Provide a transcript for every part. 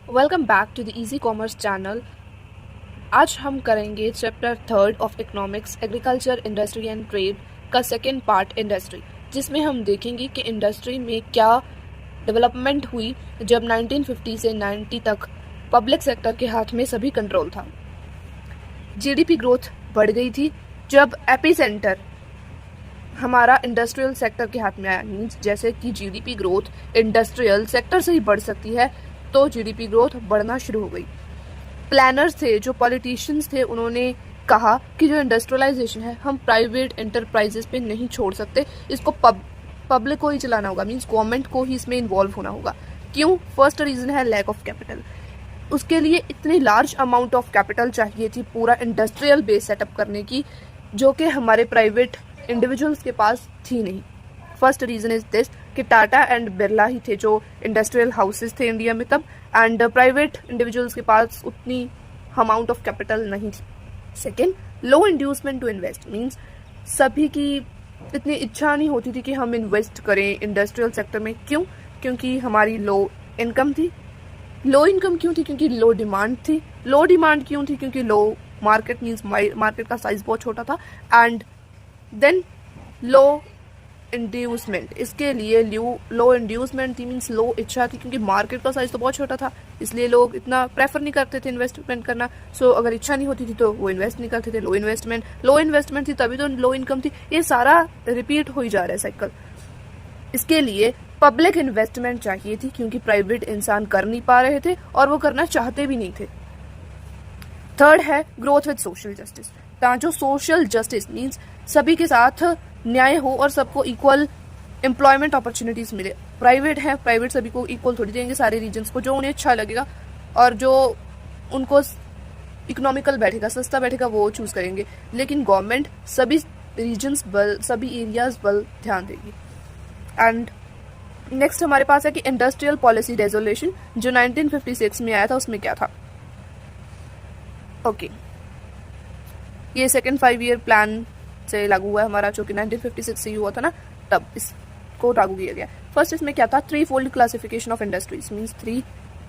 Welcome back to the easy commerce channel. आज हम करेंगे chapter 3 of economics agriculture industry and trade का second part industry, जिसमें हम देखेंगे कि इंडस्ट्री में क्या डेवलपमेंट हुई जब 1950 से 90 तक पब्लिक सेक्टर के हाथ में सभी कंट्रोल था। जीडीपी ग्रोथ बढ़ गई थी जब एपी सेंटर हमारा इंडस्ट्रियल सेक्टर के हाथ में आया। मीन्स जैसे कि जीडीपी ग्रोथ इंडस्ट्रियल सेक्टर से ही बढ़ सकती है, तो जीडीपी ग्रोथ बढ़ना शुरू हो गई। प्लानर्स थे, जो पॉलिटिशियंस थे, उन्होंने कहा कि जो इंडस्ट्रियलाइजेशन है हम प्राइवेट एंटरप्राइजेस पे नहीं छोड़ सकते, इसको पब्लिक को ही चलाना होगा। मीन्स गवर्नमेंट को ही इसमें इन्वॉल्व होना होगा। क्यों? फर्स्ट रीजन है लैक ऑफ कैपिटल। उसके लिए इतनी लार्ज अमाउंट ऑफ कैपिटल चाहिए थी पूरा इंडस्ट्रियल बेस सेटअप करने की, जो कि हमारे प्राइवेट इंडिविजुअल्स के पास थी नहीं। फर्स्ट रीजन इज दिस कि टाटा एंड बिरला ही थे जो इंडस्ट्रियल हाउसेस थे इंडिया में तब, एंड प्राइवेट इंडिविजुअल्स के पास उतनी अमाउंट ऑफ कैपिटल नहीं थी। Second, low inducement to invest. Means सभी की इतनी इच्छा नहीं होती थी कि हम इन्वेस्ट करें इंडस्ट्रियल सेक्टर में। क्यों? क्योंकि हमारी लो इनकम थी। लो इनकम क्यों थी? क्योंकि लो डिमांड थी। लो डिमांड क्यों थी? क्योंकि लो मार्केट, मीन्स मार्केट का साइज बहुत छोटा था। एंड देन लो इंड्यूसमेंट, इसके लिए लो इंड्यूसमेंट थी, मीन्स लो इच्छा थी, क्योंकि मार्केट का साइज तो बहुत छोटा था, इसलिए लोग इतना प्रेफर नहीं करते थे इन्वेस्टमेंट करना। सो अगर इच्छा नहीं होती थी तो वो इन्वेस्ट नहीं करते थे। लो इन्वेस्टमेंट थी तभी तो लो इनकम थी। ये सारा रिपीट हो ही जा रहा है साइकिल। इसके लिए पब्लिक इन्वेस्टमेंट चाहिए थी, क्योंकि प्राइवेट इंसान कर नहीं पा रहे थे और वो करना चाहते भी नहीं थे। थर्ड है ग्रोथ विद सोशल जस्टिस। जो सोशल जस्टिस मीन्स सभी के साथ न्याय हो और सबको इक्वल एम्प्लॉयमेंट अपॉर्चुनिटीज मिले। प्राइवेट है, प्राइवेट सभी को इक्वल थोड़ी देंगे, सारे रीजन्स को, जो उन्हें अच्छा लगेगा और जो उनको इकोनॉमिकल बैठेगा, सस्ता बैठेगा, वो चूज करेंगे। लेकिन गवर्नमेंट सभी रीजन्स बल, सभी एरियाज बल ध्यान देगी। एंड नेक्स्ट हमारे पास है कि इंडस्ट्रियल पॉलिसी रेजोल्यूशन जो 1956 में आया था, उसमें क्या था? ओके, ये सेकेंड 5 ईयर प्लान से लागू हुआ है हमारा, जो कि 1956 से हुआ था ना, तब इसको लागू किया गया। फर्स्ट इसमें क्या था? 3 fold classification of industries. Means 3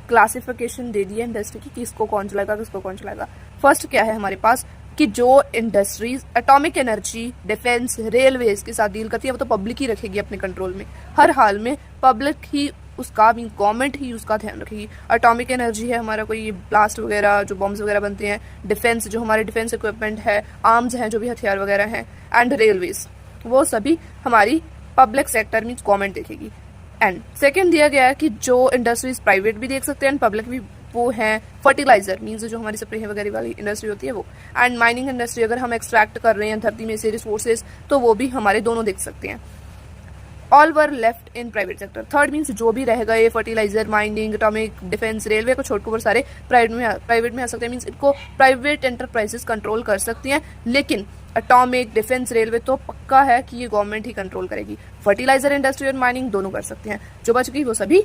classification दे दिया इंडस्ट्री की, किसको कौन चलाएगा, किसको कौन चलाएगा। फर्स्ट क्या है हमारे पास कि जो industries atomic energy, defence, railways के साथ डील करती है, वो तो पब्लिक ही रखेगी अपने कंट्रोल में। हर हाल में पब्लिक ही उसका, मीन गवर्नमेंट ही उसका ध्यान रखेगी। एटॉमिक एनर्जी है हमारा, कोई ब्लास्ट वगैरह, जो बॉम्ब्स वगैरह बनते हैं। डिफेंस, जो हमारे डिफेंस इक्विपमेंट है, आर्म्स हैं, जो भी हथियार वगैरह हैं। एंड रेलवेज, वो सभी हमारी पब्लिक सेक्टर मीन्स गवर्नमेंट देखेगी। एंड सेकेंड दिया गया है कि जो इंडस्ट्रीज प्राइवेट भी देख सकते हैं एंड पब्लिक भी, वो है फर्टिलाइजर, मीन्स जो हमारी स्प्रे वगैरह वाली इंडस्ट्री होती है वो। एंड माइनिंग इंडस्ट्री, अगर हम एक्सट्रैक्ट कर रहे हैं धरती में से रिसोर्सेज, तो वो भी हमारे दोनों देख सकते हैं। All were left in private sector. Third means जो भी रह गए, fertiliser, mining, atomic, defence, railway को छोड़कर वो सारे प्राइवेट में आ सकते हैं। मीन्स इनको प्राइवेट एंटरप्राइजेस कंट्रोल कर सकती हैं, लेकिन एटॉमिक, डिफेंस, रेलवे तो पक्का है कि ये गवर्नमेंट ही कंट्रोल करेगी। फर्टिलाइजर इंडस्ट्री और माइनिंग दोनों कर सकते हैं। जो बच गई वो सभी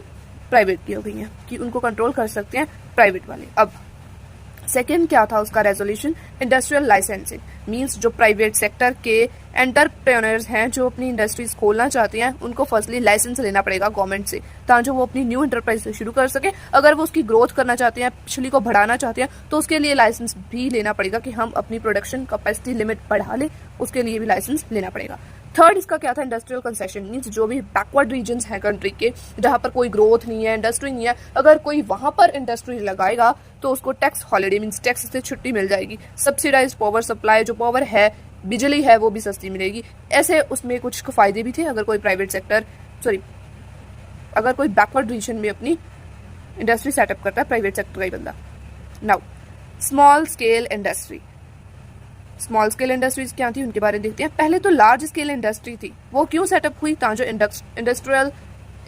प्राइवेट की हो गई हैं, कि उनको कंट्रोल कर सकते हैं प्राइवेट वाले। अब सेकेंड क्या था उसका रेजोल्यूशन? Industrial licensing. मीन्स जो प्राइवेट सेक्टर के एंटरप्रेन्योर्स हैं, जो अपनी इंडस्ट्रीज खोलना चाहते हैं, उनको फर्स्टली लाइसेंस लेना पड़ेगा गवर्नमेंट से, ताकि वो अपनी न्यू एंटरप्राइज शुरू कर सके। अगर वो उसकी ग्रोथ करना चाहते हैं, पिछली को बढ़ाना चाहते हैं, तो उसके लिए लाइसेंस भी लेना पड़ेगा कि हम अपनी प्रोडक्शन कैपेसिटी लिमिट बढ़ा लें, उसके लिए भी लाइसेंस लेना पड़ेगा। थर्ड इसका क्या था? Industrial concession. मीन्स जो भी बैकवर्ड रीजन्स हैं कंट्री के, जहां पर कोई ग्रोथ नहीं है, इंडस्ट्री नहीं है, अगर कोई वहां पर इंडस्ट्री लगाएगा तो उसको टैक्स हॉलिडे, मीन्स टैक्स से छुट्टी मिल जाएगी। सब्सिडाइज पावर सप्लाई, जो पावर है, बिजली है, वो भी सस्ती मिलेगी। ऐसे उसमें कुछ फायदे भी थे अगर कोई प्राइवेट सेक्टर, अगर कोई बैकवर्ड रीजन में अपनी इंडस्ट्री सेटअप करता है, प्राइवेट सेक्टर का ही बंदा। Now small scale industry. Small scale industries क्या थी उनके बारे में देखते हैं। पहले तो लार्ज स्केल इंडस्ट्री थी, वो क्यों सेटअप हुई? ताकि इंडस्ट्रियल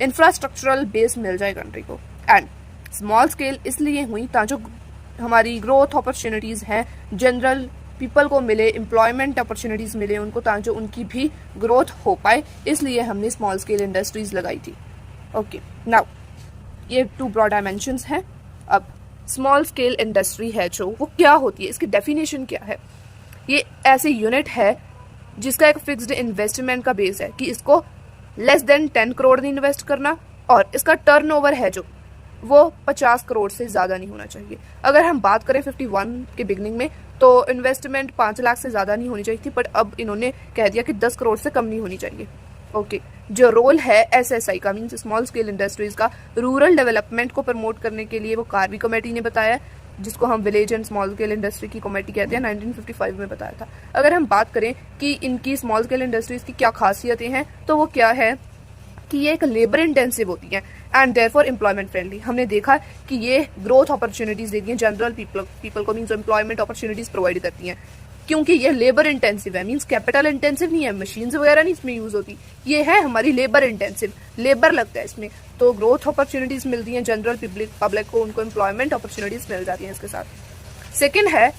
इंफ्रास्ट्रक्चरल बेस मिल जाए कंट्री को। एंड स्मॉल स्केल इसलिए हुई ताकि हमारी ग्रोथ अपॉर्चुनिटीज हैं, जनरल पीपल को मिले, एम्प्लॉयमेंट अपॉर्चुनिटीज मिले उनको, ताकि उनकी भी ग्रोथ हो पाए, इसलिए हमने स्मॉल स्केल इंडस्ट्रीज लगाई थी। ओके, नाउ ये 2 ब्रॉड डायमेंशंस हैं। अब स्मॉल स्केल इंडस्ट्री है जो, वो क्या होती है, इसकी डेफिनेशन क्या है? ये ऐसी यूनिट है जिसका एक फिक्स्ड इन्वेस्टमेंट का बेस है कि इसको लेस देन 10 करोड़ नहीं इन्वेस्ट करना, और इसका टर्नओवर है जो वो 50 करोड़ से ज़्यादा नहीं होना चाहिए। अगर हम बात करें 51 के बिगनिंग में तो इन्वेस्टमेंट 5 लाख से ज़्यादा नहीं होनी चाहिए थी, बट अब इन्होंने कह दिया कि 10 करोड़ से कम नहीं होनी चाहिए। ओके जो रोल है SSI का, मीन्स स्मॉल स्केल इंडस्ट्रीज का, रूरल डेवलपमेंट को प्रमोट करने के लिए वो कार्बी कमेटी ने बताया, जिसको हम village and small scale industry की कमेटी कहते हैं, 1955 में बताया था। अगर हम बात करें कि इनकी स्मॉल स्केल इंडस्ट्रीज की क्या खासियतें हैं, तो वो क्या है कि ये एक लेबर इंटेंसिव होती हैं एंड देयरफॉर एम्प्लॉयमेंट फ्रेंडली। हमने देखा कि ये ग्रोथ अपॉर्चुनिटीज देती हैं जनरल पीपल को, मीन्स एम्प्लॉयमेंट अपॉर्चुनिटीज प्रोवाइड करती हैं, क्योंकि ये लेबर इंटेंसिव है, मीन्स कैपिटल इंटेंसिव नहीं है, मशीन्स वगैरह नहीं इसमें यूज होती, ये है हमारी लेबर इंटेंसिव, लेबर लगता है इसमें, तो ग्रोथ अपॉर्चुनिटीज मिलती हैं जनरल पब्लिक को, उनको एम्प्लॉयमेंट अपॉर्चुनिटीज मिल जाती हैं इसके साथ। सेकेंड है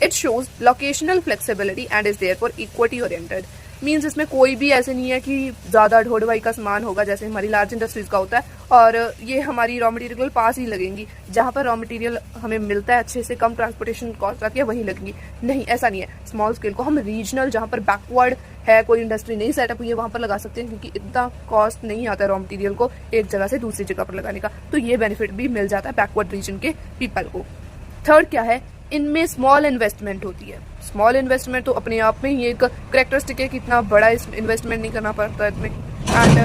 it shows locational flexibility and is therefore equity oriented, means इसमें कोई भी ऐसे नहीं है कि ज़्यादा ढोढवाई का सामान होगा जैसे हमारी लार्ज इंडस्ट्रीज का होता है, और ये हमारी रॉ मटेरियल पास ही लगेंगी, जहाँ पर रॉ मटेरियल हमें मिलता है अच्छे से, कम ट्रांसपोर्टेशन कॉस्ट आती है वहीं लगेंगी। नहीं, ऐसा नहीं है। स्मॉल स्केल को हम रीजनल, जहाँ पर बैकवर्ड है, कोई इंडस्ट्री नहीं सेटअप हुई है, वहाँ पर लगा सकते हैं, क्योंकि इतना कॉस्ट नहीं आता है रॉ मटेरियल को एक जगह से दूसरी जगह पर लगाने का, तो ये बेनिफिट भी मिल जाता है बैकवर्ड रीजन के पीपल को। थर्ड क्या है, इनमें स्मॉल इन्वेस्टमेंट होती है। स्मॉल इन्वेस्टमेंट तो अपने आप में ही एक करेक्टरिस्टिक है कि इतना बड़ा इन्वेस्टमेंट नहीं करना पड़ता इसमें। एंड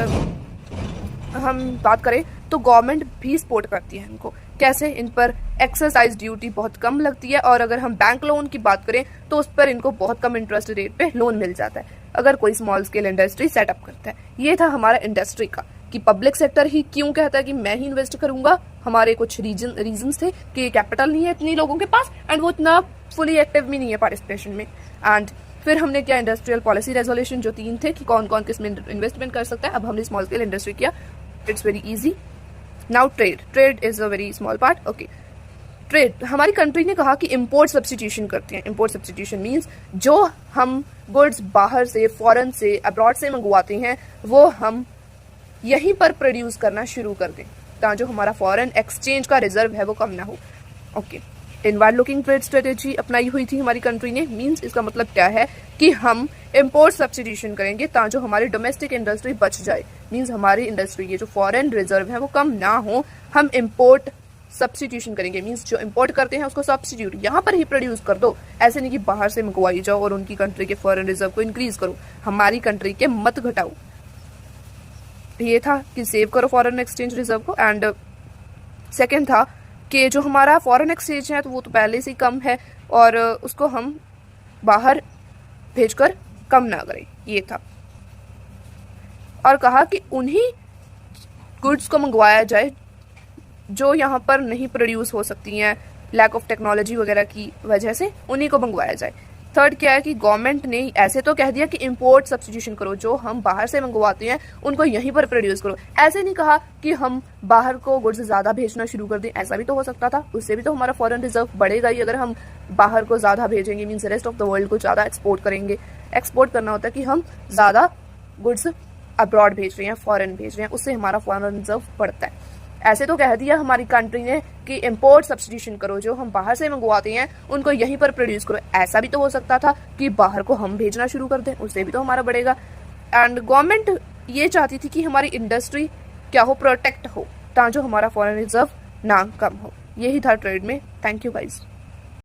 हम बात करें तो गवर्नमेंट भी सपोर्ट करती है इनको। कैसे? इन पर एक्सरसाइज ड्यूटी बहुत कम लगती है, और अगर हम बैंक लोन की बात करें तो उस पर इनको बहुत कम इंटरेस्ट रेट पे लोन मिल जाता है अगर कोई स्मॉल स्केल इंडस्ट्री सेटअप करता है। ये था हमारा इंडस्ट्री का कि पब्लिक सेक्टर ही क्यों कहता है कि मैं ही इन्वेस्ट करूंगा। हमारे कुछ रीजंस थे कि कैपिटल नहीं है इतनी लोगों के पास, एंड वो इतना फुली एक्टिव भी नहीं है पार्टिसिपेशन में। एंड फिर हमने क्या, इंडस्ट्रियल पॉलिसी रेजोल्यूशन जो 3 थे कि कौन कौन किस में इन्वेस्टमेंट कर सकता है। अब हमने स्मॉल स्केल इंडस्ट्री किया, it's very easy. Now trade is a very small part. Okay, trade, हमारी कंट्री ने कहा कि इम्पोर्ट सब्सटीट्यूशन करते हैं। इम्पोर्ट सब्सटीट्यूशन मीन्स जो हम गुड्स बाहर से, फॉरेन से, अब्रॉड से मंगवाते हैं वो हम यहीं पर प्रोड्यूस करना शुरू कर दें, ताकि जो हमारा फॉरेन एक्सचेंज का रिजर्व है वो कम ना हो। Okay, inward looking trade strategy अपनाई हुई थी हमारी कंट्री ने। मींस इसका मतलब क्या है कि हम इम्पोर्ट सब्सटीट्यूशन करेंगे ताकि जो हमारी डोमेस्टिक इंडस्ट्री बच जाए। मींस हमारी इंडस्ट्री, ये जो फॉरेन रिजर्व है वो कम ना हो, हम इम्पोर्ट सब्सटीट्यूशन करेंगे। मींस जो इम्पोर्ट करते हैं उसको सब्सटीट्यूट यहाँ पर ही प्रोड्यूस कर दो। ऐसे नहीं कि बाहर से मंगवाई जाओ और उनकी कंट्री के फॉरेन रिजर्व को इंक्रीज करो, हमारी कंट्री के मत घटाओ। ये था कि सेव करो फॉरेन एक्सचेंज रिजर्व को। एंड सेकेंड था कि जो हमारा फॉरेन एक्सचेंज है तो वो तो पहले से ही कम है और उसको हम बाहर भेजकर कम ना करें, ये था। और कहा कि उन्हीं गुड्स को मंगवाया जाए जो यहाँ पर नहीं प्रोड्यूस हो सकती हैं, लैक ऑफ टेक्नोलॉजी वगैरह की वजह से, उन्हीं को मंगवाया जाए। थर्ड क्या है कि गवर्नमेंट ने ऐसे तो कह दिया कि इंपोर्ट सब्सटीट्यूशन करो, जो हम बाहर से मंगवाते हैं उनको यहीं पर प्रोड्यूस करो। ऐसे नहीं कहा कि हम बाहर को गुड्स ज़्यादा भेजना शुरू कर दें, ऐसा भी तो हो सकता था, उससे भी तो हमारा फॉरेन रिजर्व बढ़ेगा ही। अगर हम बाहर को ज़्यादा भेजेंगे means rest of the world को ज़्यादा एक्सपोर्ट करेंगे। एक्सपोर्ट करना होता है कि हम ज़्यादा गुड्स अब्रॉड भेज रहे हैं, फॉरेन भेज रहे हैं, उससे हमारा फॉरेन रिजर्व बढ़ता है। ऐसे तो कह दिया हमारी कंट्री ने कि इंपोर्ट सब्सटीट्यूशन करो, जो हम बाहर से मंगवाते हैं उनको यहीं पर प्रोड्यूस करो। ऐसा भी तो हो सकता था कि बाहर को हम भेजना शुरू कर दें, उससे भी तो हमारा बढ़ेगा। एंड गवर्नमेंट ये चाहती थी कि हमारी इंडस्ट्री क्या हो, प्रोटेक्ट हो, ताकि जो हमारा फॉरेन रिजर्व ना कम हो। यही था ट्रेड में। Thank you guys.